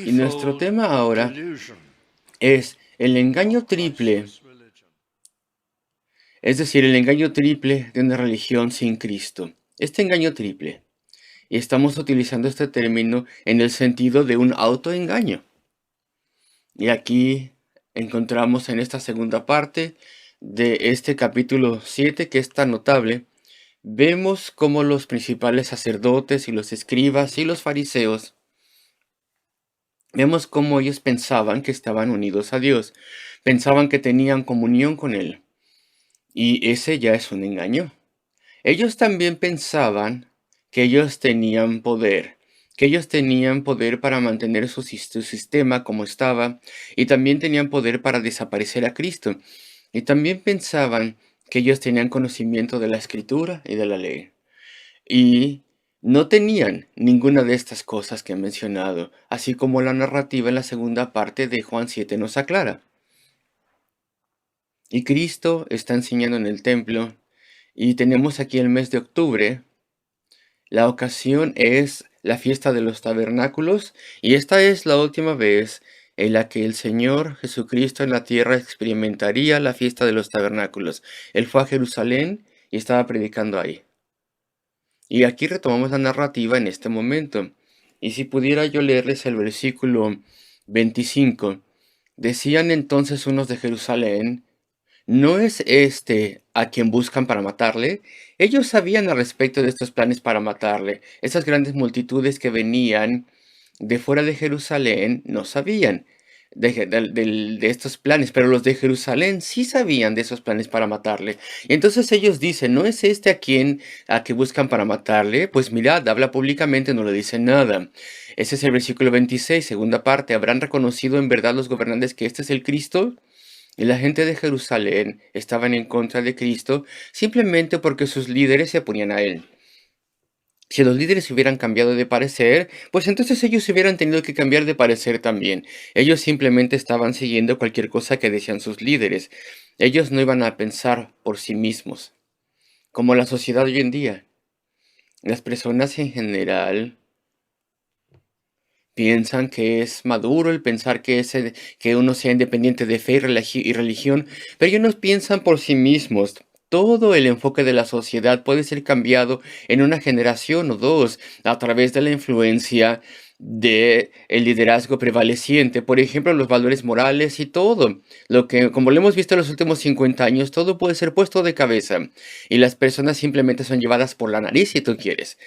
Y nuestro tema ahora es el engaño triple, es decir, el engaño triple de una religión sin Cristo. Este engaño triple, y estamos utilizando este término en el sentido de un autoengaño. Y aquí encontramos en esta segunda parte de este capítulo 7, que es tan notable, vemos cómo los principales sacerdotes y los escribas y los fariseos, vemos cómo ellos pensaban que estaban unidos a Dios, pensaban que tenían comunión con Él. Y ese ya es un engaño. Ellos también pensaban que ellos tenían poder, para mantener su sistema como estaba, y también tenían poder para desaparecer a Cristo. Y también pensaban que ellos tenían conocimiento de la Escritura y de la ley. Y no tenían ninguna de estas cosas que he mencionado, así como la narrativa en la segunda parte de Juan 7 nos aclara. Y Cristo está enseñando en el templo, y tenemos aquí el mes de octubre. La ocasión es la fiesta de los tabernáculos, y esta es la última vez en la que el Señor Jesucristo en la tierra experimentaría la fiesta de los tabernáculos. Él fue a Jerusalén y estaba predicando ahí. Y aquí retomamos la narrativa en este momento. Y si pudiera yo leerles el versículo 25. Decían entonces unos de Jerusalén: ¿no es este a quien buscan para matarle? Ellos sabían al respecto de estos planes para matarle. Esas grandes multitudes que venían de fuera de Jerusalén no sabían de estos planes, pero los de Jerusalén sí sabían de esos planes para matarle. Y entonces ellos dicen: ¿no es este a que buscan para matarle? Pues mirad, habla públicamente, no le dicen nada. Ese es el versículo 26, segunda parte. ¿Habrán reconocido en verdad los gobernantes que este es el Cristo? Y la gente de Jerusalén estaban en contra de Cristo simplemente porque sus líderes se oponían a él. Si los líderes hubieran cambiado de parecer, pues entonces ellos hubieran tenido que cambiar de parecer también. Ellos simplemente estaban siguiendo cualquier cosa que decían sus líderes. Ellos no iban a pensar por sí mismos. Como la sociedad hoy en día. Las personas en general piensan que es maduro el pensar que uno sea independiente de fe y religión, pero ellos no piensan por sí mismos. Todo el enfoque de la sociedad puede ser cambiado en una generación o dos a través de la influencia de el liderazgo prevaleciente, por ejemplo, los valores morales y todo. Lo que, como lo hemos visto en los últimos 50 años, todo puede ser puesto de cabeza y las personas simplemente son llevadas por la nariz si tú quieres.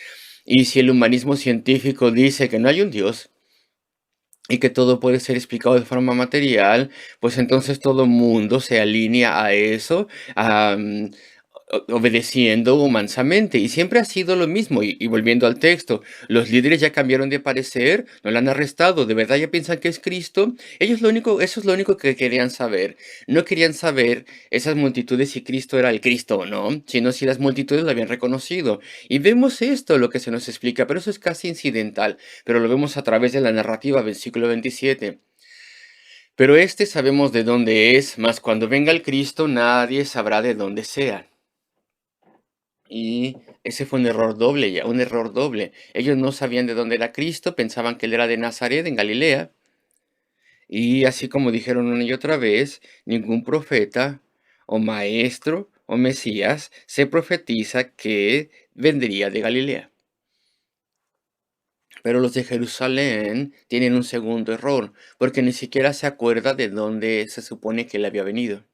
Y si el humanismo científico dice que no hay un Dios, y que todo puede ser explicado de forma material, pues entonces todo mundo se alinea a eso, obedeciendo mansamente. Y siempre ha sido lo mismo. Y volviendo al texto, los líderes ya cambiaron de parecer, no lo han arrestado, de verdad ya piensan que es Cristo. Eso es lo único que querían saber. No querían saber esas multitudes si Cristo era el Cristo o no, sino si las multitudes lo habían reconocido. Y vemos esto, lo que se nos explica, pero eso es casi incidental, pero lo vemos a través de la narrativa, versículo 27. Pero este sabemos de dónde es, mas cuando venga el Cristo nadie sabrá de dónde sea. Y ese fue un error doble ya, un error doble. Ellos no sabían de dónde era Cristo, pensaban que él era de Nazaret, en Galilea. Y así como dijeron una y otra vez, ningún profeta o maestro o Mesías se profetiza que vendría de Galilea. Pero los de Jerusalén tienen un segundo error, porque ni siquiera se acuerda de dónde se supone que él había venido.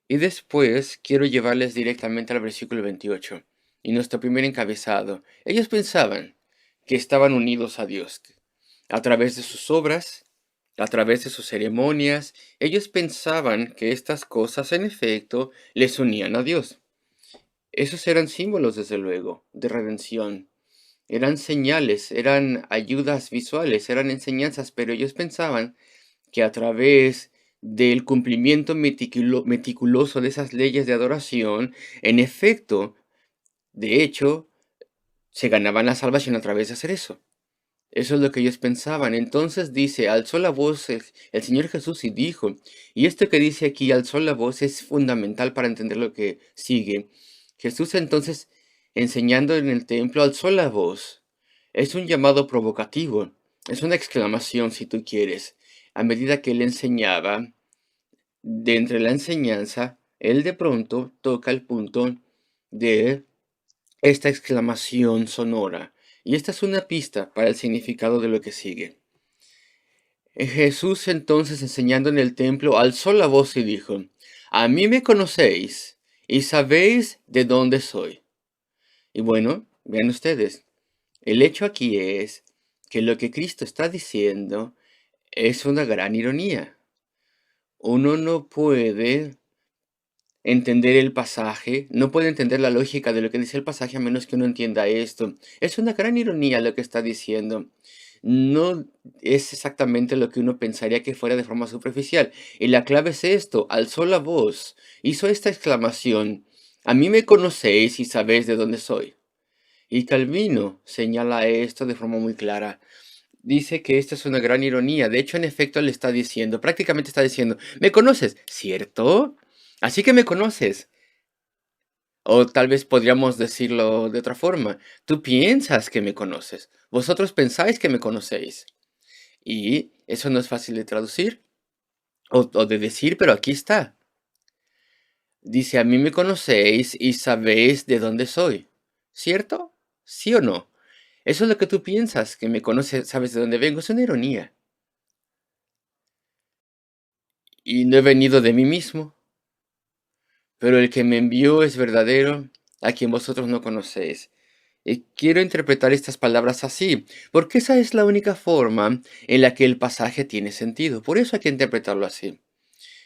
Y después quiero llevarles directamente al versículo 28 y nuestro primer encabezado. Ellos pensaban que estaban unidos a Dios a través de sus obras, a través de sus ceremonias. Ellos pensaban que estas cosas en efecto les unían a Dios. Esos eran símbolos, desde luego, de redención. Eran señales, eran ayudas visuales, eran enseñanzas, pero ellos pensaban que a través del cumplimiento meticuloso de esas leyes de adoración, en efecto, de hecho, se ganaban la salvación a través de hacer eso. Eso es lo que ellos pensaban. Entonces dice, alzó la voz el Señor Jesús y dijo, y esto que dice aquí, alzó la voz, es fundamental para entender lo que sigue. Jesús entonces, enseñando en el templo, alzó la voz Es un llamado provocativo, es una exclamación si tú quieres. A medida que él enseñaba, de entre la enseñanza, él de pronto toca el punto de esta exclamación sonora. Y esta es una pista para el significado de lo que sigue. Jesús entonces enseñando en el templo alzó la voz y dijo, a mí me conocéis y sabéis de dónde soy. Y bueno, vean ustedes, el hecho aquí es que lo que Cristo está diciendo es una gran ironía. Uno no puede entender el pasaje, no puede entender la lógica de lo que dice el pasaje a menos que uno entienda esto. Es una gran ironía lo que está diciendo. No es exactamente lo que uno pensaría que fuera de forma superficial. Y la clave es esto, alzó la voz, hizo esta exclamación, a mí me conocéis y sabéis de dónde soy. Y Calvino señala esto de forma muy clara. Dice que esta es una gran ironía. De hecho, en efecto, le está diciendo, prácticamente está diciendo, ¿me conoces? ¿Cierto? Así que me conoces. O tal vez podríamos decirlo de otra forma. Tú piensas que me conoces. Vosotros pensáis que me conocéis. Y eso no es fácil de traducir o de decir, pero aquí está. Dice, a mí me conocéis y sabéis de dónde soy. ¿Cierto? ¿Sí o no? Eso es lo que tú piensas, que me conoces, sabes de dónde vengo. Es una ironía. Y no he venido de mí mismo, pero el que me envió es verdadero, a quien vosotros no conocéis. Y quiero interpretar estas palabras así, porque esa es la única forma en la que el pasaje tiene sentido. Por eso hay que interpretarlo así.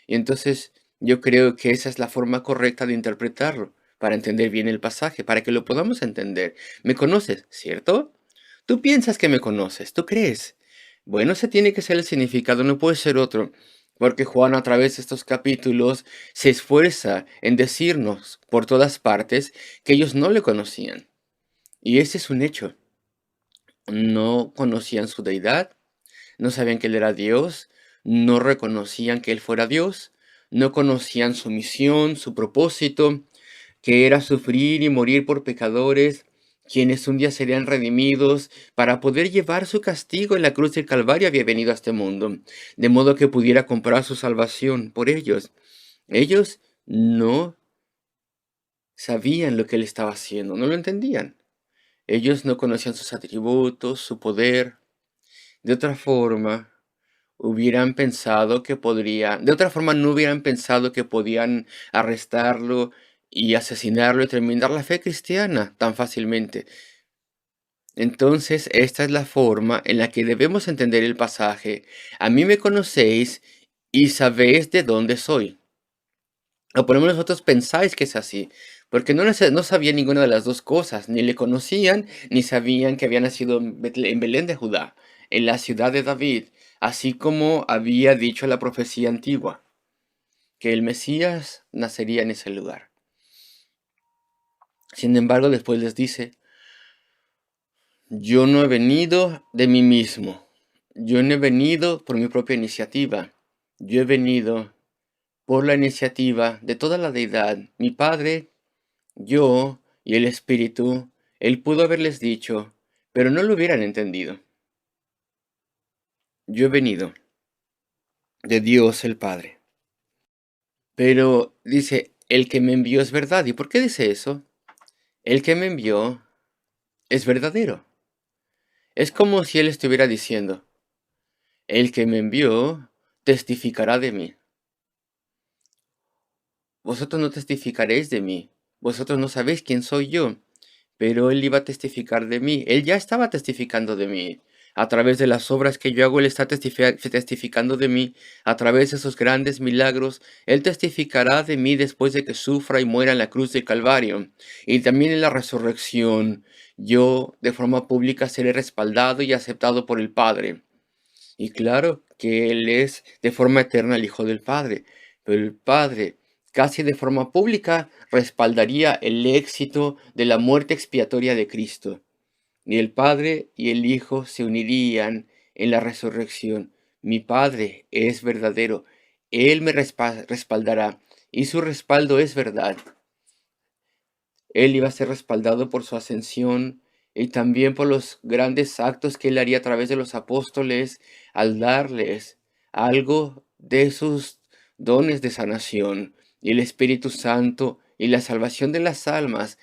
Y entonces yo creo que esa es la forma correcta de interpretarlo, para entender bien el pasaje, para que lo podamos entender. ¿Me conoces, cierto? Tú piensas que me conoces, tú crees. Bueno, ese tiene que ser el significado, no puede ser otro, porque Juan a través de estos capítulos se esfuerza en decirnos por todas partes que ellos no le conocían. Y ese es un hecho. No conocían su deidad, no sabían que Él era Dios, no reconocían que Él fuera Dios, no conocían su misión, su propósito, que era sufrir y morir por pecadores, quienes un día serían redimidos para poder llevar su castigo en la cruz del Calvario había venido a este mundo, de modo que pudiera comprar su salvación por ellos. Ellos no sabían lo que Él estaba haciendo, no lo entendían. Ellos no conocían sus atributos, su poder. De otra forma, hubieran pensado que de otra forma no hubieran pensado que podían arrestarlo y asesinarlo y terminar la fe cristiana tan fácilmente. Entonces, esta es la forma en la que debemos entender el pasaje. A mí me conocéis y sabéis de dónde soy. O por lo menos vosotros pensáis que es así, porque no sabían ninguna de las dos cosas, ni le conocían, ni sabían que había nacido en Belén de Judá, en la ciudad de David, así como había dicho la profecía antigua, que el Mesías nacería en ese lugar. Sin embargo, después les dice, yo no he venido de mí mismo, yo no he venido por mi propia iniciativa, yo he venido por la iniciativa de toda la deidad, mi Padre, yo y el Espíritu. Él pudo haberles dicho, pero no lo hubieran entendido. Yo he venido de Dios el Padre. Pero dice, el que me envió es verdad. ¿Y por qué dice eso? El que me envió es verdadero. Es como si él estuviera diciendo, el que me envió testificará de mí. Vosotros no testificaréis de mí. Vosotros no sabéis quién soy yo. Pero él iba a testificar de mí. Él ya estaba testificando de mí. A través de las obras que yo hago, él está testificando de mí. A través de esos grandes milagros, él testificará de mí después de que sufra y muera en la cruz del Calvario. Y también en la resurrección, yo de forma pública seré respaldado y aceptado por el Padre. Y claro que Él es de forma eterna el Hijo del Padre, pero el Padre casi de forma pública respaldaría el éxito de la muerte expiatoria de Cristo. Y el Padre y el Hijo se unirían en la resurrección. Mi Padre es verdadero, Él me respaldará y su respaldo es verdad. Él iba a ser respaldado por su ascensión y también por los grandes actos que Él haría a través de los apóstoles al darles algo de sus dones de sanación y el Espíritu Santo y la salvación de las almas.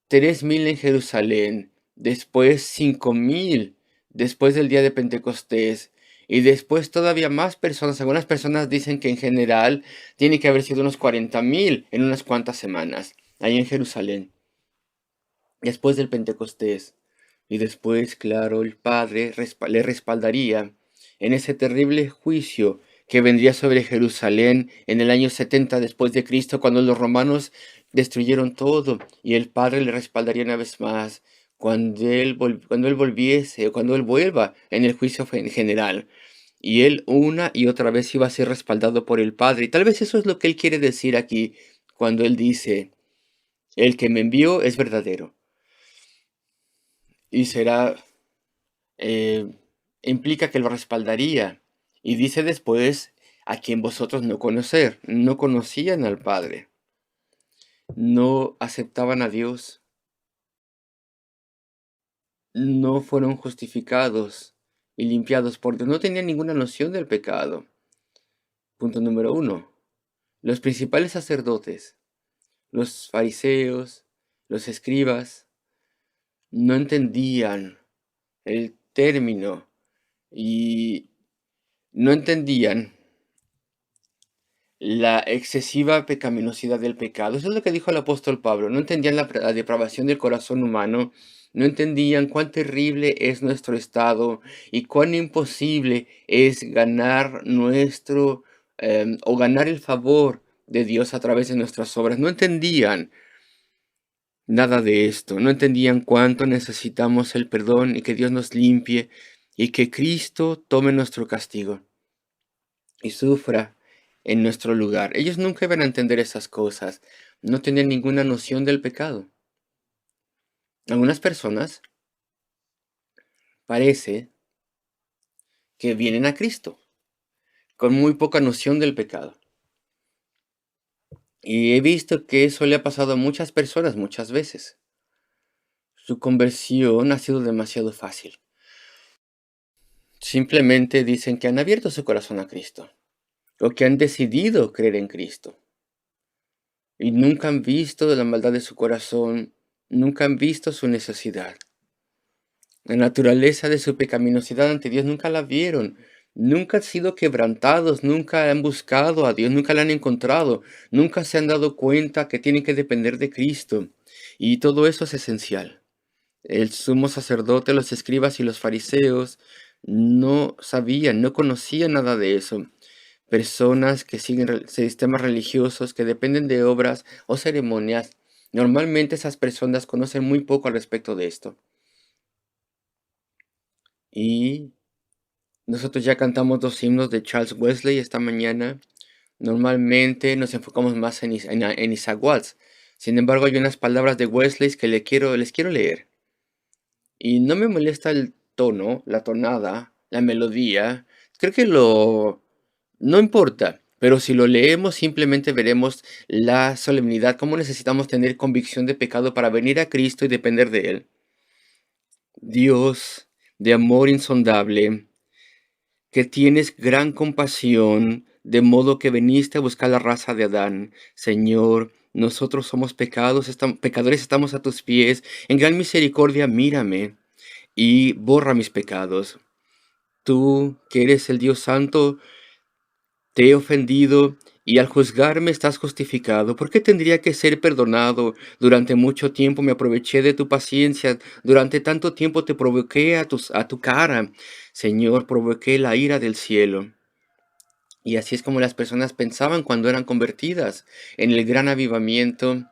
3.000 en Jerusalén, después 5.000 después del día de Pentecostés, y después todavía más personas. Algunas personas dicen que en general tiene que haber sido unos 40.000 en unas cuantas semanas, ahí en Jerusalén, después del Pentecostés. Y después, claro, el Padre le respaldaría en ese terrible juicio que vendría sobre Jerusalén en el año 70 después de Cristo, cuando los romanos destruyeron todo, y el Padre le respaldaría una vez más cuando él volviese, o cuando él vuelva en el juicio en general. Y él una y otra vez iba a ser respaldado por el Padre. Y tal vez eso es lo que él quiere decir aquí cuando él dice, el que me envió es verdadero y será, eh, implica que lo respaldaría. Y dice después, a quien vosotros no conocían al Padre, no aceptaban a Dios, no fueron justificados y limpiados por Dios, no tenían ninguna noción del pecado. Punto número uno. Los principales sacerdotes, los fariseos, los escribas, no entendían el término y no entendían la excesiva pecaminosidad del pecado. Eso es lo que dijo el apóstol Pablo. No entendían la depravación del corazón humano, no entendían cuán terrible es nuestro estado y cuán imposible es ganar o ganar el favor de Dios a través de nuestras obras. No entendían nada de esto, no entendían cuánto necesitamos el perdón y que Dios nos limpie y que Cristo tome nuestro castigo y sufra en nuestro lugar. Ellos nunca iban a entender esas cosas, no tenían ninguna noción del pecado. Algunas personas parece que vienen a Cristo con muy poca noción del pecado. Y he visto que eso le ha pasado a muchas personas muchas veces. Su conversión ha sido demasiado fácil. Simplemente dicen que han abierto su corazón a Cristo o que han decidido creer en Cristo. Y nunca han visto la maldad de su corazón, nunca han visto su necesidad. La naturaleza de su pecaminosidad ante Dios nunca la vieron, nunca han sido quebrantados, nunca han buscado a Dios, nunca la han encontrado, nunca se han dado cuenta que tienen que depender de Cristo. Y todo eso es esencial. El sumo sacerdote, los escribas y los fariseos no sabían, no conocían nada de eso. Personas que siguen sistemas religiosos que dependen de obras o ceremonias, normalmente esas personas conocen muy poco al respecto de esto. Y nosotros ya cantamos 2 himnos de Charles Wesley esta mañana. Normalmente nos enfocamos más en Isaac Watts. Sin embargo, hay unas palabras de Wesley que les quiero leer. Y no me molesta el tono, la tonada, la melodía. Creo que no importa, pero si lo leemos simplemente veremos la solemnidad, cómo necesitamos tener convicción de pecado para venir a Cristo y depender de Él. Dios de amor insondable, que tienes gran compasión, de modo que viniste a buscar la raza de Adán. Señor, nosotros somos pecadores, estamos a tus pies. En gran misericordia, mírame y borra mis pecados. Tú, que eres el Dios Santo, te he ofendido y al juzgarme estás justificado. ¿Por qué tendría que ser perdonado? Durante mucho tiempo me aproveché de tu paciencia. Durante tanto tiempo te provoqué a tu cara. Señor, provoqué la ira del cielo. Y así es como las personas pensaban cuando eran convertidas en el gran avivamiento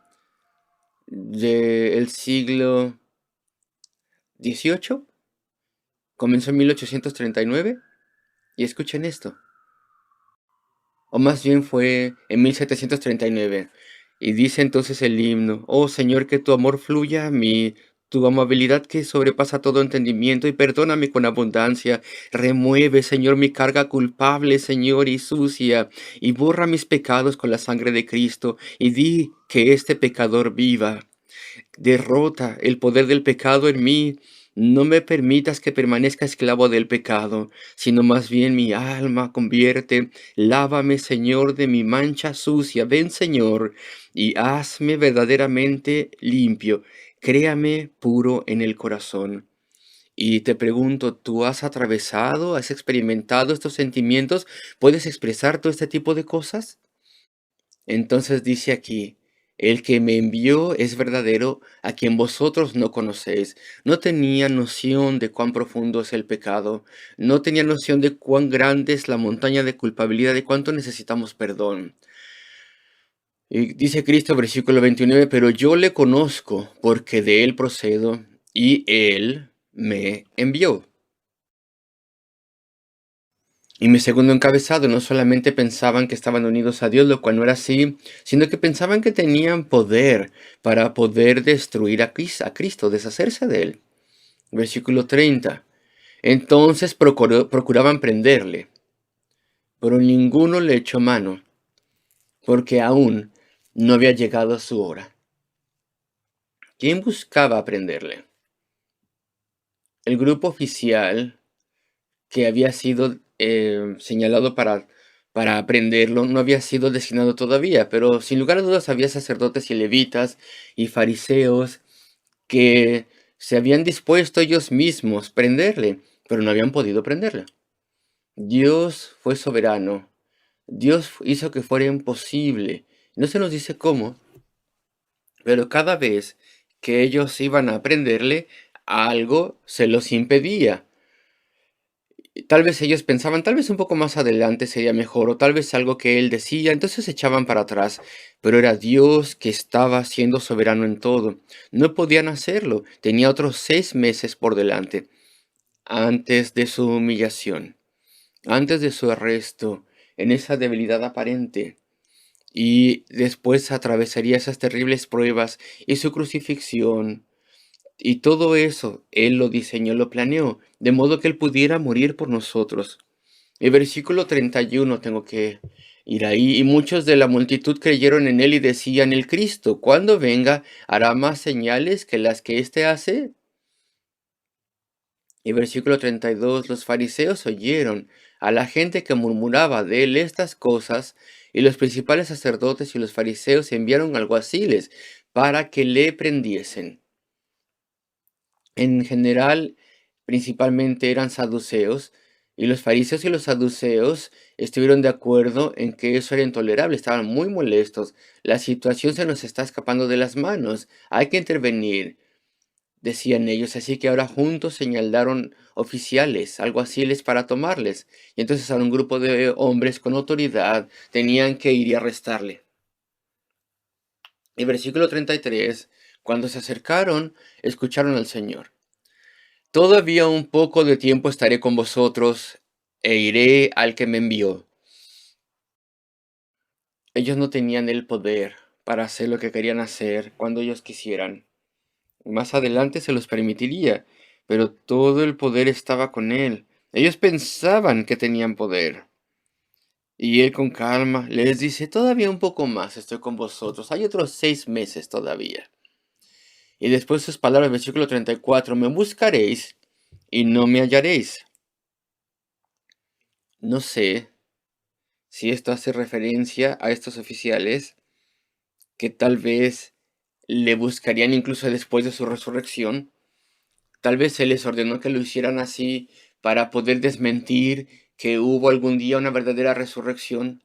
del siglo XVIII. Comenzó en 1839. Y escuchen esto. O más bien fue en 1739. Y dice entonces el himno: Oh Señor, que tu amor fluya a mí, tu amabilidad que sobrepasa todo entendimiento, y perdóname con abundancia. Remueve, Señor, mi carga culpable, Señor, y sucia, y borra mis pecados con la sangre de Cristo, y di que este pecador viva. Derrota el poder del pecado en mí. No me permitas que permanezca esclavo del pecado, sino más bien mi alma convierte. Lávame, Señor, de mi mancha sucia. Ven, Señor, y hazme verdaderamente limpio. Créame puro en el corazón. Y te pregunto, ¿tú has atravesado, has experimentado estos sentimientos? ¿Puedes expresar todo este tipo de cosas? Entonces dice aquí, el que me envió es verdadero, a quien vosotros no conocéis. No tenía noción de cuán profundo es el pecado, no tenía noción de cuán grande es la montaña de culpabilidad, de cuánto necesitamos perdón. Y dice Cristo, versículo 29, pero yo le conozco porque de él procedo y él me envió. Y mi segundo encabezado, no solamente pensaban que estaban unidos a Dios, lo cual no era así, sino que pensaban que tenían poder para poder destruir a Cristo, deshacerse de él. Versículo 30. Entonces procuraban prenderle, pero ninguno le echó mano, porque aún no había llegado a su hora. ¿Quién buscaba prenderle? El grupo oficial que había sido señalado para aprenderlo, no había sido designado todavía, pero sin lugar a dudas había sacerdotes y levitas y fariseos que se habían dispuesto ellos mismos prenderle, pero no habían podido prenderle. Dios fue soberano, Dios hizo que fuera imposible. No se nos dice cómo, pero cada vez que ellos iban a aprenderle, algo se los impedía. Tal vez ellos pensaban, tal vez un poco más adelante sería mejor, o tal vez algo que él decía, entonces se echaban para atrás, pero era Dios que estaba siendo soberano en todo. No podían hacerlo, tenía otros 6 meses por delante, antes de su humillación, antes de su arresto, en esa debilidad aparente, y después atravesaría esas terribles pruebas y su crucifixión. Y todo eso Él lo diseñó, lo planeó, de modo que Él pudiera morir por nosotros. El versículo 31 tengo que ir ahí. Y muchos de la multitud creyeron en Él y decían, el Cristo, cuando venga, hará más señales que las que éste hace. Y versículo 32, los fariseos oyeron a la gente que murmuraba de Él estas cosas, y los principales sacerdotes y los fariseos enviaron alguaciles para que le prendiesen. En general, principalmente eran saduceos, y los fariseos y los saduceos estuvieron de acuerdo en que eso era intolerable, estaban muy molestos. La situación se nos está escapando de las manos, hay que intervenir, decían ellos, así que ahora juntos señalaron oficiales, alguaciles para tomarles, y entonces a un grupo de hombres con autoridad tenían que ir y arrestarle. Y versículo 33, cuando se acercaron, escucharon al Señor. Todavía un poco de tiempo estaré con vosotros e iré al que me envió. Ellos no tenían el poder para hacer lo que querían hacer cuando ellos quisieran. Más adelante se los permitiría, pero todo el poder estaba con él. Ellos pensaban que tenían poder. Y él con calma les dice, todavía un poco más estoy con vosotros. Hay otros 6 meses todavía. Y después sus palabras, versículo 34, me buscaréis y no me hallaréis. No sé si esto hace referencia a estos oficiales que tal vez le buscarían incluso después de su resurrección. Tal vez se les ordenó que lo hicieran así para poder desmentir que hubo algún día una verdadera resurrección.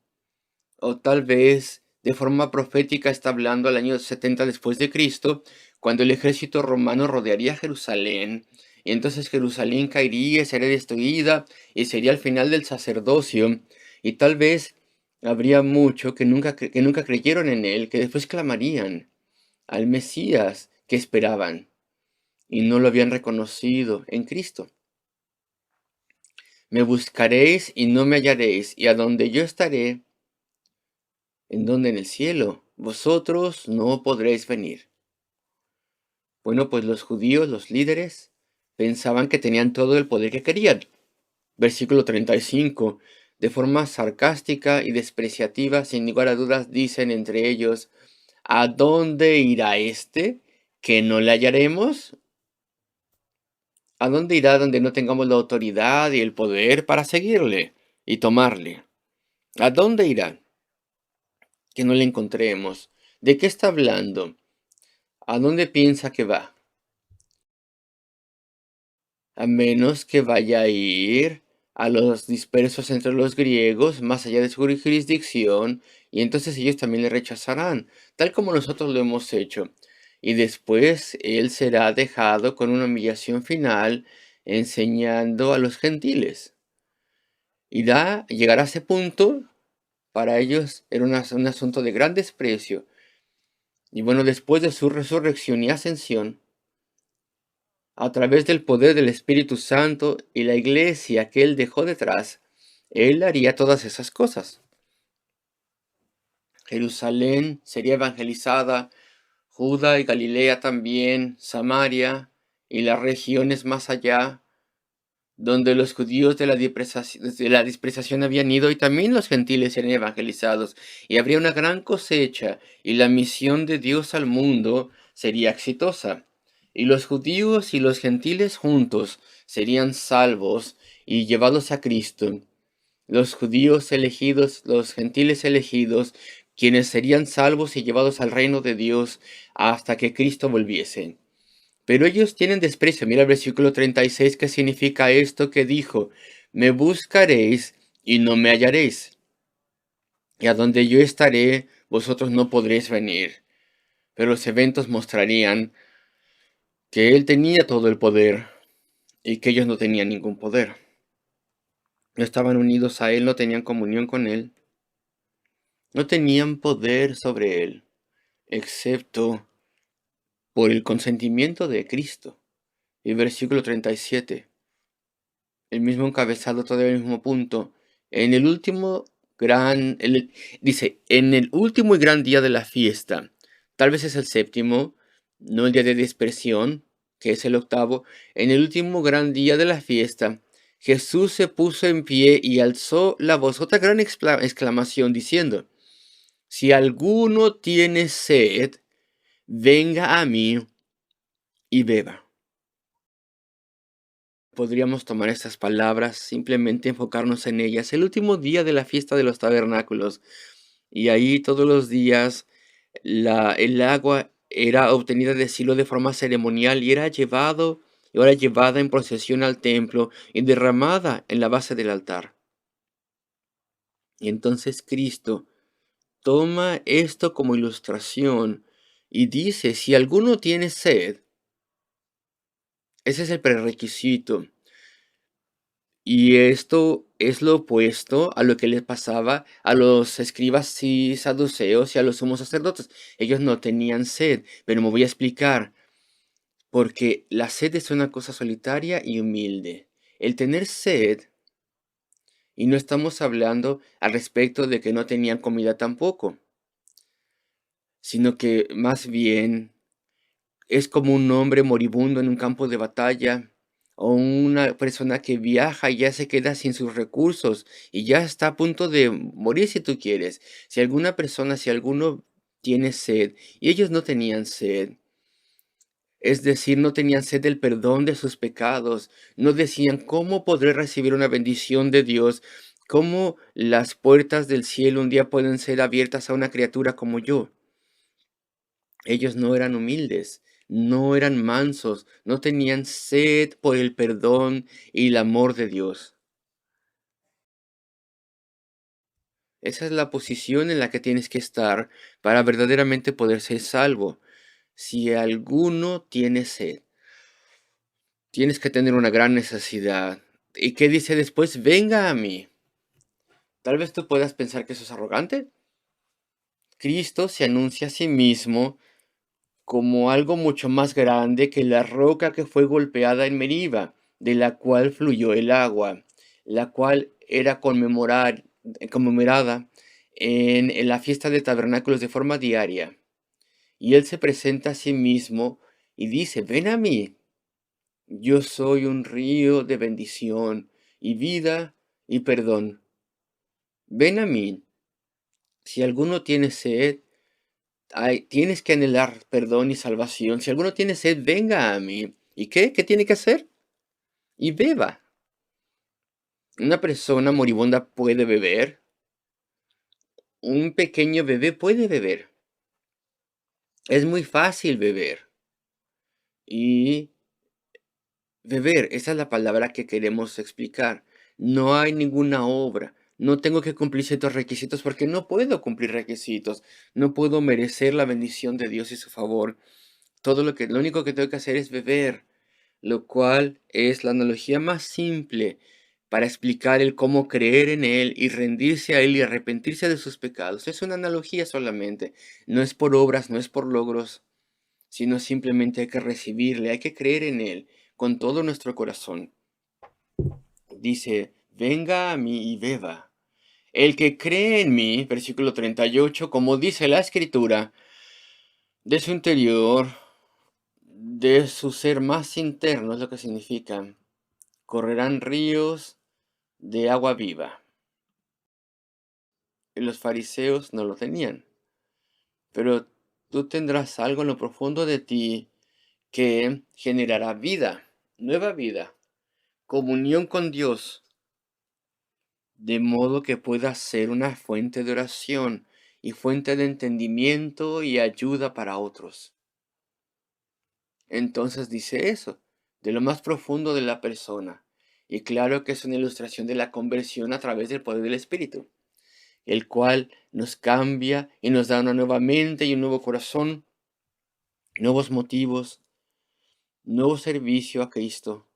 O tal vez de forma profética está hablando al año 70 después de Cristo, cuando el ejército romano rodearía Jerusalén. Y entonces Jerusalén caería, sería destruida y sería el final del sacerdocio. Y tal vez habría mucho que nunca creyeron en él, que después clamarían al Mesías que esperaban y no lo habían reconocido en Cristo. Me buscaréis y no me hallaréis, y a donde yo estaré, ¿en donde? En el cielo, vosotros no podréis venir. Bueno, pues los judíos, los líderes, pensaban que tenían todo el poder que querían. Versículo 35. De forma sarcástica y despreciativa, sin lugar a dudas, dicen entre ellos, ¿a dónde irá éste? ¿Que no le hallaremos? ¿A dónde irá donde no tengamos la autoridad y el poder para seguirle y tomarle? ¿A dónde irá que no le encontremos? ¿De qué está hablando? ¿A dónde piensa que va? A menos que vaya a ir a los dispersos entre los griegos, más allá de su jurisdicción, y entonces ellos también le rechazarán, tal como nosotros lo hemos hecho. Y después él será dejado con una humillación final, enseñando a los gentiles. Llegará a ese punto, para ellos era un asunto de gran desprecio. Y bueno, después de su resurrección y ascensión, a través del poder del Espíritu Santo y la iglesia que él dejó detrás, él haría todas esas cosas. Jerusalén sería evangelizada, Judá y Galilea también, Samaria y las regiones más allá, donde los judíos de la dispersación habían ido, y también los gentiles serían evangelizados, y habría una gran cosecha, y la misión de Dios al mundo sería exitosa. Y los judíos y los gentiles juntos serían salvos y llevados a Cristo. Los judíos elegidos, los gentiles elegidos, quienes serían salvos y llevados al reino de Dios hasta que Cristo volviese. Pero ellos tienen desprecio. Mira el versículo 36, que significa esto que dijo: me buscaréis y no me hallaréis, y a donde yo estaré, vosotros no podréis venir. Pero los eventos mostrarían que él tenía todo el poder y que ellos no tenían ningún poder. No estaban unidos a él, no tenían comunión con él, no tenían poder sobre él, excepto por el consentimiento de Cristo. Y versículo 37, el mismo encabezado, todavía el mismo punto. En el último dice, en el último y gran día de la fiesta, tal vez es el séptimo, no el día de dispersión, que es el octavo. En el último gran día de la fiesta, Jesús se puso en pie y alzó la voz, otra gran exclamación, diciendo: si alguno tiene sed, venga a mí y beba. Podríamos tomar estas palabras, simplemente enfocarnos en ellas. El último día de la fiesta de los tabernáculos. Y ahí todos los días el agua era obtenida de Silo de forma ceremonial y era llevada en procesión al templo y derramada en la base del altar. Y entonces Cristo toma esto como ilustración y dice: si alguno tiene sed, ese es el prerequisito. Y esto es lo opuesto a lo que les pasaba a los escribas y saduceos y a los sumos sacerdotes. Ellos no tenían sed, pero me voy a explicar, porque la sed es una cosa solitaria y humilde. El tener sed, y no estamos hablando al respecto de que no tenían comida tampoco, sino que más bien es como un hombre moribundo en un campo de batalla, o una persona que viaja y ya se queda sin sus recursos y ya está a punto de morir, si tú quieres. Si alguno tiene sed, y ellos no tenían sed, es decir, no tenían sed del perdón de sus pecados, no decían: ¿cómo podré recibir una bendición de Dios? ¿Cómo las puertas del cielo un día pueden ser abiertas a una criatura como yo? Ellos no eran humildes, no eran mansos, no tenían sed por el perdón y el amor de Dios. Esa es la posición en la que tienes que estar para verdaderamente poder ser salvo. Si alguno tiene sed, tienes que tener una gran necesidad. ¿Y qué dice después? Venga a mí. Tal vez tú puedas pensar que eso es arrogante. Cristo se anuncia a sí mismo como algo mucho más grande que la roca que fue golpeada en Meriba, de la cual fluyó el agua, la cual era conmemorada en la fiesta de tabernáculos de forma diaria. Y él se presenta a sí mismo y dice: ven a mí, yo soy un río de bendición y vida y perdón. Ven a mí. Si alguno tiene sed, tienes que anhelar perdón y salvación. Si alguno tiene sed, venga a mí. ¿Y qué? ¿Qué tiene que hacer? Y beba. Una persona moribunda puede beber. Un pequeño bebé puede beber. Es muy fácil beber. Y beber, esa es la palabra que queremos explicar. No hay ninguna obra. No tengo que cumplir ciertos requisitos porque no puedo cumplir requisitos. No puedo merecer la bendición de Dios y su favor. Lo único que tengo que hacer es beber, lo cual es la analogía más simple para explicar el cómo creer en Él y rendirse a Él y arrepentirse de sus pecados. Es una analogía solamente. No es por obras, no es por logros, sino simplemente hay que recibirle, hay que creer en Él con todo nuestro corazón. Dice, venga a mí y beba. El que cree en mí, versículo 38, como dice la Escritura, de su interior, de su ser más interno, es lo que significa, correrán ríos de agua viva. Y los fariseos no lo tenían. Pero tú tendrás algo en lo profundo de ti que generará vida, nueva vida, comunión con Dios, de modo que pueda ser una fuente de oración y fuente de entendimiento y ayuda para otros. Entonces dice eso, de lo más profundo de la persona. Y claro que es una ilustración de la conversión a través del poder del Espíritu, el cual nos cambia y nos da una nueva mente y un nuevo corazón, nuevos motivos, nuevo servicio a Cristo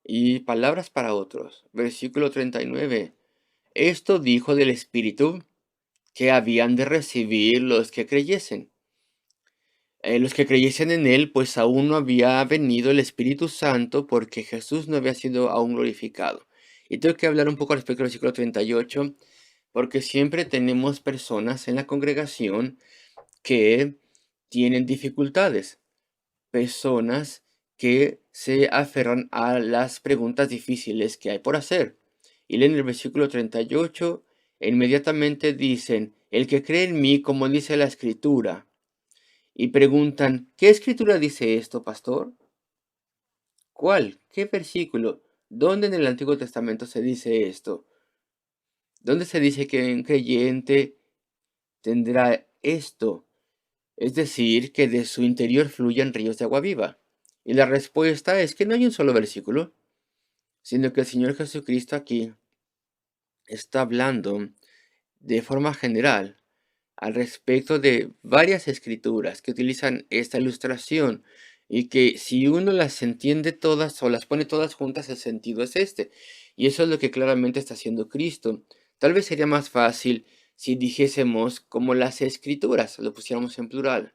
y palabras para otros. Versículo 39. Esto dijo del Espíritu que habían de recibir los que creyesen. Los que creyesen en él, pues aún no había venido el Espíritu Santo porque Jesús no había sido aún glorificado. Y tengo que hablar un poco respecto al versículo 38, porque siempre tenemos personas en la congregación que tienen dificultades, personas que se aferran a las preguntas difíciles que hay por hacer. Y leen el versículo 38 e inmediatamente dicen, el que cree en mí, como dice la Escritura, y preguntan, ¿qué escritura dice esto, pastor? ¿Cuál? ¿Qué versículo? ¿Dónde en el Antiguo Testamento se dice esto? ¿Dónde se dice que un creyente tendrá esto? Es decir, que de su interior fluyan ríos de agua viva. Y la respuesta es que no hay un solo versículo, sino que el Señor Jesucristo aquí está hablando de forma general al respecto de varias escrituras que utilizan esta ilustración y que si uno las entiende todas o las pone todas juntas, el sentido es este. Y eso es lo que claramente está haciendo Cristo. Tal vez sería más fácil si dijésemos como las escrituras, lo pusiéramos en plural,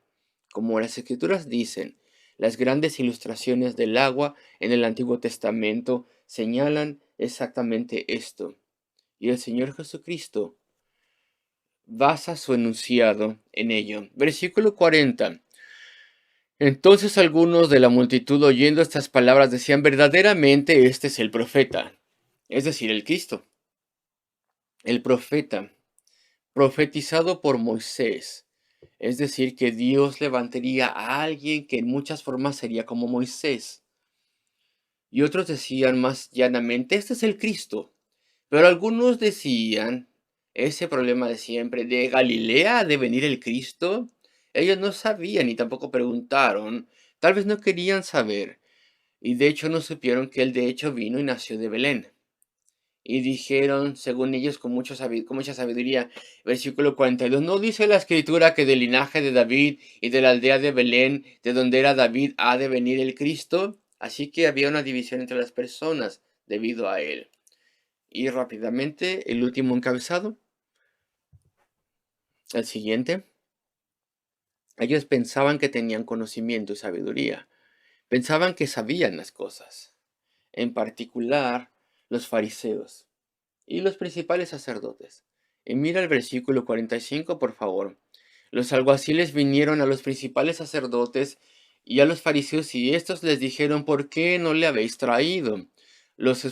como las escrituras dicen. Las grandes ilustraciones del agua en el Antiguo Testamento señalan exactamente esto. Y el Señor Jesucristo basa su enunciado en ello. Versículo 40. Entonces algunos de la multitud oyendo estas palabras decían, verdaderamente este es el profeta, es decir, el Cristo, el profeta, profetizado por Moisés. Es decir, que Dios levantaría a alguien que en muchas formas sería como Moisés. Y otros decían más llanamente, este es el Cristo. Pero algunos decían, ese problema de siempre, ¿de Galilea ha de venir el Cristo? Ellos no sabían y tampoco preguntaron, tal vez no querían saber, y de hecho no supieron que él de hecho vino y nació de Belén. Y dijeron, según ellos, con mucha sabiduría, versículo 42, ¿no dice la escritura que del linaje de David y de la aldea de Belén, de donde era David, ha de venir el Cristo? Así que había una división entre las personas debido a él. Y rápidamente, el último encabezado, el siguiente. Ellos pensaban que tenían conocimiento y sabiduría. Pensaban que sabían las cosas. En particular, los fariseos y los principales sacerdotes. Y mira el versículo 45, por favor. Los alguaciles vinieron a los principales sacerdotes y a los fariseos y estos les dijeron, ¿por qué no le habéis traído? Los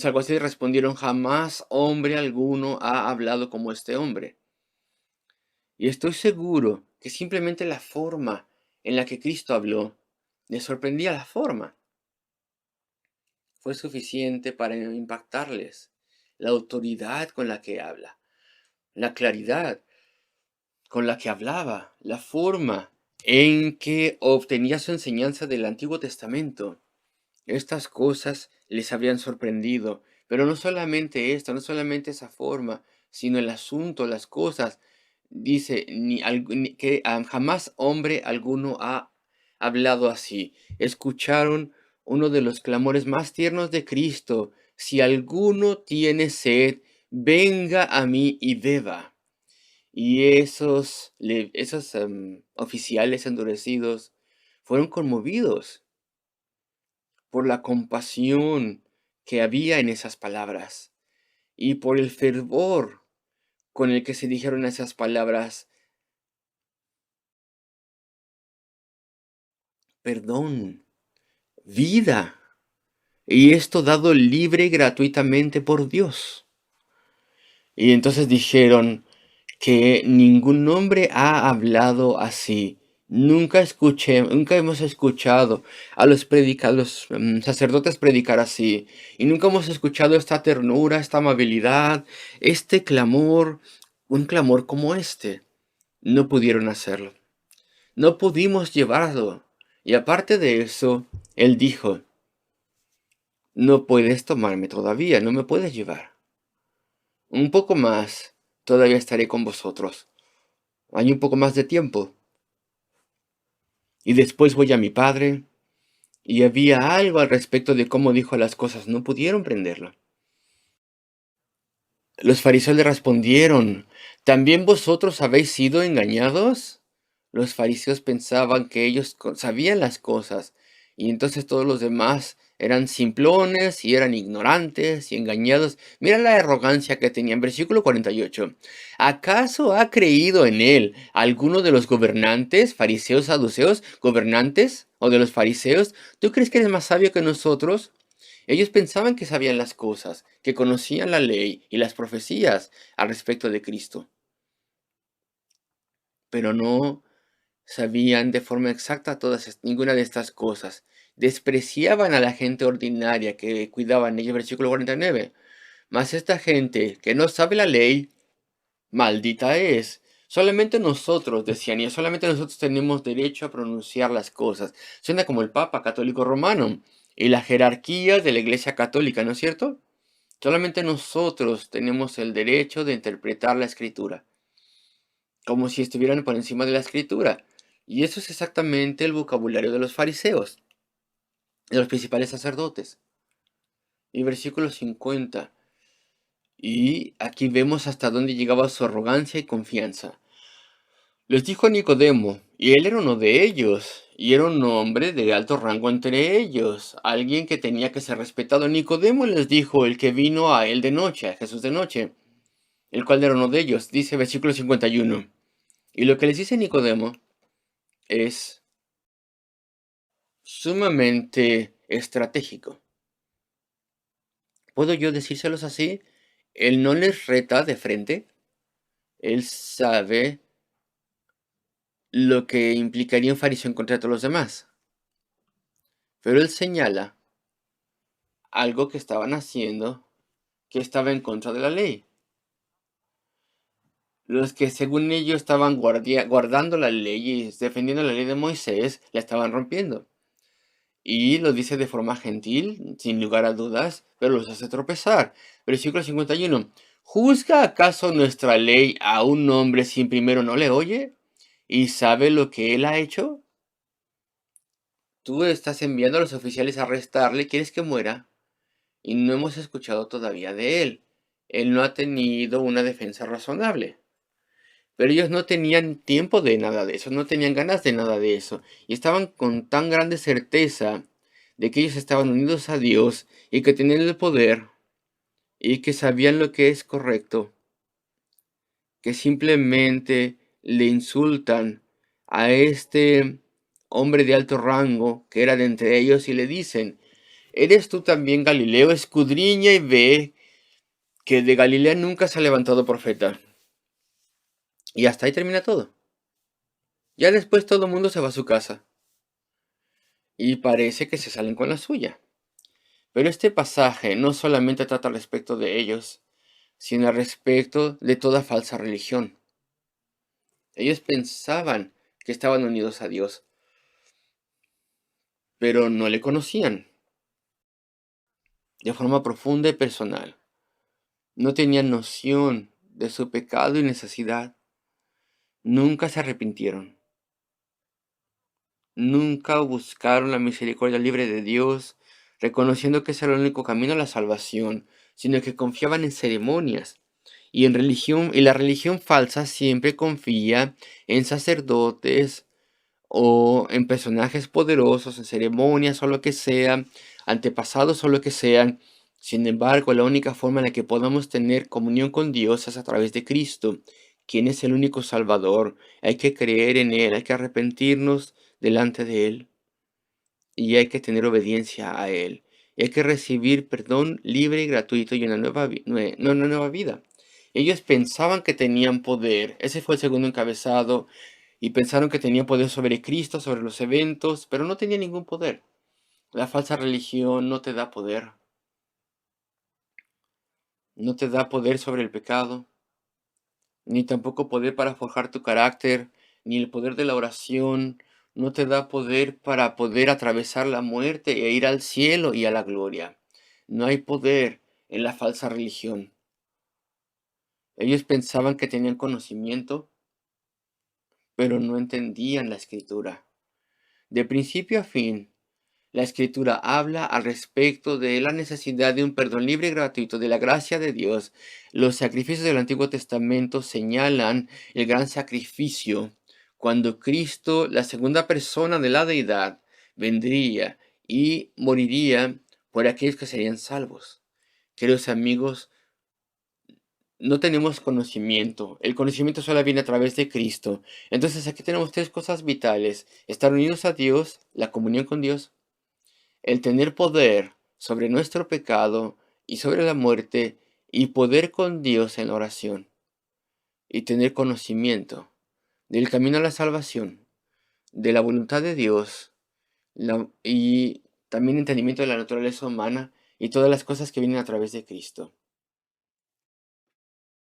alguaciles respondieron, jamás hombre alguno ha hablado como este hombre. Y estoy seguro que simplemente la forma en la que Cristo habló les sorprendía la forma. Fue suficiente para impactarles la autoridad con la que habla, la claridad con la que hablaba, la forma en que obtenía su enseñanza del Antiguo Testamento. Estas cosas les habían sorprendido, pero no solamente esto, no solamente esa forma, sino el asunto, las cosas. Dice que jamás hombre alguno ha hablado así. Escucharon uno de los clamores más tiernos de Cristo: si alguno tiene sed, venga a mí y beba. Y esos oficiales endurecidos fueron conmovidos por la compasión que había en esas palabras y por el fervor con el que se dijeron esas palabras: perdón, vida, y esto dado libre y gratuitamente por Dios. Y entonces dijeron que ningún hombre ha hablado así. Nunca hemos escuchado a los sacerdotes predicar así. Y nunca hemos escuchado esta ternura, esta amabilidad, este clamor, un clamor como este. No pudieron hacerlo. No pudimos llevarlo. Y aparte de eso, él dijo: no puedes tomarme todavía, no me puedes llevar. Un poco más, todavía estaré con vosotros. Hay un poco más de tiempo. Y después voy a mi padre. Y había algo al respecto de cómo dijo las cosas. No pudieron prenderlo. Los fariseos le respondieron: ¿también vosotros habéis sido engañados? Los fariseos pensaban que ellos sabían las cosas, y entonces todos los demás eran simplones y eran ignorantes y engañados. Mira la arrogancia que tenían. Versículo 48. ¿Acaso ha creído en él alguno de los gobernantes, fariseos, saduceos, gobernantes o de los fariseos? ¿Tú crees que eres más sabio que nosotros? Ellos pensaban que sabían las cosas, que conocían la ley y las profecías al respecto de Cristo, pero no sabían de forma exacta ninguna de estas cosas. Despreciaban a la gente ordinaria que cuidaban ellos, versículo 49. Mas esta gente que no sabe la ley, maldita es. Solamente nosotros, decían, y solamente nosotros tenemos derecho a pronunciar las cosas. Suena como el Papa Católico Romano y la jerarquía de la Iglesia Católica, ¿no es cierto? Solamente nosotros tenemos el derecho de interpretar la escritura, como si estuvieran por encima de la escritura. Y eso es exactamente el vocabulario de los fariseos, de los principales sacerdotes. Y versículo 50. Y aquí vemos hasta dónde llegaba su arrogancia y confianza. Les dijo a Nicodemo, y él era uno de ellos, y era un hombre de alto rango entre ellos, alguien que tenía que ser respetado. Nicodemo les dijo, el que vino a él de noche, a Jesús de noche, el cual era uno de ellos, dice versículo 51. Y lo que les dice Nicodemo es sumamente estratégico. ¿Puedo yo decírselos así? Él no les reta de frente, él sabe lo que implicaría un fariseo en contra de todos los demás, pero él señala algo que estaban haciendo que estaba en contra de la ley. Los que según ellos estaban guardando la ley y defendiendo la ley de Moisés, la estaban rompiendo. Y lo dice de forma gentil, sin lugar a dudas, pero los hace tropezar. Versículo 51. ¿Juzga acaso nuestra ley a un hombre si primero no le oye y sabe lo que él ha hecho? Tú estás enviando a los oficiales a arrestarle, quieres que muera, y no hemos escuchado todavía de él. Él no ha tenido una defensa razonable. Pero ellos no tenían tiempo de nada de eso, no tenían ganas de nada de eso. Y estaban con tan grande certeza de que ellos estaban unidos a Dios y que tenían el poder y que sabían lo que es correcto, que simplemente le insultan a este hombre de alto rango que era de entre ellos y le dicen: ¿eres tú también Galileo? Escudriña y ve que de Galilea nunca se ha levantado profeta. Y hasta ahí termina todo. Ya después todo el mundo se va a su casa y parece que se salen con la suya. Pero este pasaje no solamente trata al respecto de ellos, sino al respecto de toda falsa religión. Ellos pensaban que estaban unidos a Dios, pero no le conocían de forma profunda y personal. No tenían noción de su pecado y necesidad. Nunca se arrepintieron. Nunca buscaron la misericordia libre de Dios, reconociendo que ese era el único camino a la salvación, sino que confiaban en ceremonias y en religión, y la religión falsa siempre confía en sacerdotes o en personajes poderosos, en ceremonias o lo que sea, antepasados o lo que sean. Sin embargo, la única forma en la que podamos tener comunión con Dios es a través de Cristo, quien es el único Salvador. Hay que creer en Él, hay que arrepentirnos delante de Él y hay que tener obediencia a Él. Y hay que recibir perdón libre y gratuito y una una nueva vida. Ellos pensaban que tenían poder. Ese fue el segundo encabezado. Y pensaron que tenían poder sobre Cristo, sobre los eventos, pero no tenía ningún poder. La falsa religión no te da poder. No te da poder sobre el pecado, ni tampoco poder para forjar tu carácter, ni el poder de la oración. No te da poder para poder atravesar la muerte e ir al cielo y a la gloria. No hay poder en la falsa religión. Ellos pensaban que tenían conocimiento, pero no entendían la escritura. De principio a fin, la Escritura habla al respecto de la necesidad de un perdón libre y gratuito, de la gracia de Dios. Los sacrificios del Antiguo Testamento señalan el gran sacrificio cuando Cristo, la segunda persona de la deidad, vendría y moriría por aquellos que serían salvos. Queridos amigos, no tenemos conocimiento. El conocimiento solo viene a través de Cristo. Entonces aquí tenemos tres cosas vitales: estar unidos a Dios, la comunión con Dios, el tener poder sobre nuestro pecado y sobre la muerte, y poder con Dios en la oración, y tener conocimiento del camino a la salvación, de la voluntad de Dios, y también entendimiento de la naturaleza humana y todas las cosas que vienen a través de Cristo.